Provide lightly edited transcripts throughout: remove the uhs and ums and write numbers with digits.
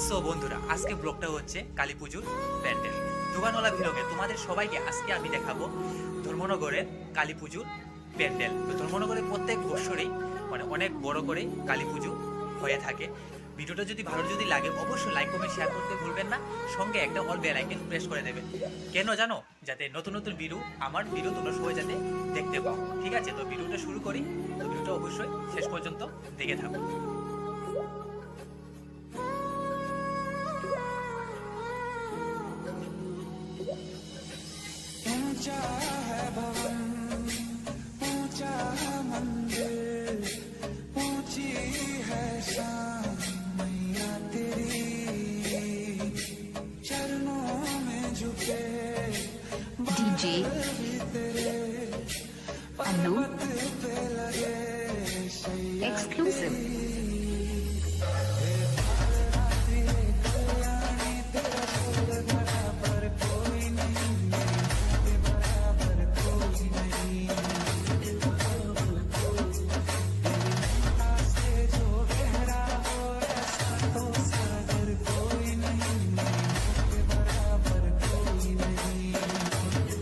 So বন্ধুরা, আজকে ব্লগটা হচ্ছে কালী পুজোর প্যান্ডেল। দোকানওয়ালা ভিলগে তোমাদের সবাইকে আজকে আমি দেখাবো ধর্মনগরের কালী পুজোর প্যান্ডেল। তো ধর্মনগরে প্রত্যেক বছরেই অনেক বড় করে কালী পুজো হয়ে থাকে। ভিডিওটা যদি ভালো লাগে অবশ্যই লাইক কমেন্ট শেয়ার করতে ভুলবেন না, সঙ্গে একটা অল বেল আইকন প্রেস করে দেবেন। কেন জানো? যাতে নতুন নতুন ভিডিও, আমার ভিডিও তোমরা সবাই যাতে দেখতে পাও। ঠিক আছে, তো ভিডিওটা শুরু করি। তো ভিডিওটা অবশ্যই শেষ পর্যন্ত দেখে থাকো। ऊंचा है भवन, ऊंचा मंदिर, ऊंची है शान मैया तेरी, चरणों में झुके डीजे तेरे अनु पर्वत पे लगे शैया एक्सक्लूसिव कल्याणी तेरा फूल बराबर कोई नहीं, बराबर कोई नहीं, से जो गहरा हो ऐसा तो सागर कोई नहीं, बराबर कोई नहीं,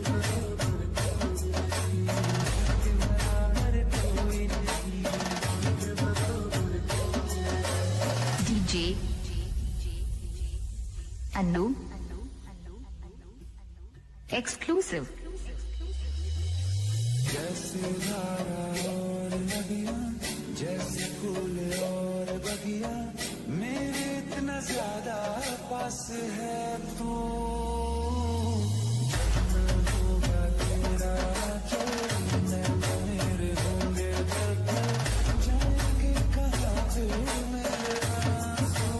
बराबर कोई नहीं। डीजे अनु एक्सक्लूसिव जैसे धारा और नदियाँ, जैसे फूल और बगिया, मेरे इतना ज्यादा पास है तू, जन्म होगा तेरा चलना मेरे होंगे दर्द, जाएंगे कहाँ पे मेरे आंसू,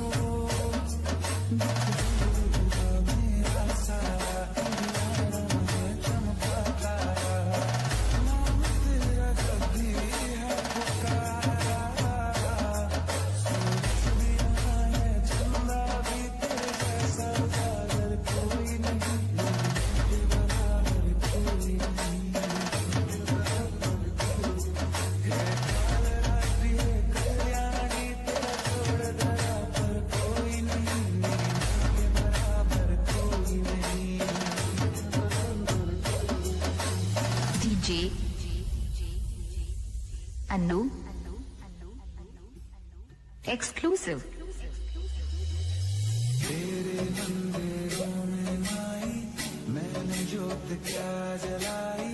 डूबा मेरा सारा अंधियारा में चमका तारा, नाम तेरा जब भी है पुकारा, सूरज भी यहाँ है, चंदा भी तेरे जैसा, सागर कोई नहीं, बराबर कोई नहीं, काल रात्रि है कल्याणी तेरा छोड़ दया पर कोई नहीं, बराबर कोई नहीं। डीजे अनु एक्सक्लूसिव तेरे मंदिरों में माई मैंने जोत क्या जलाई,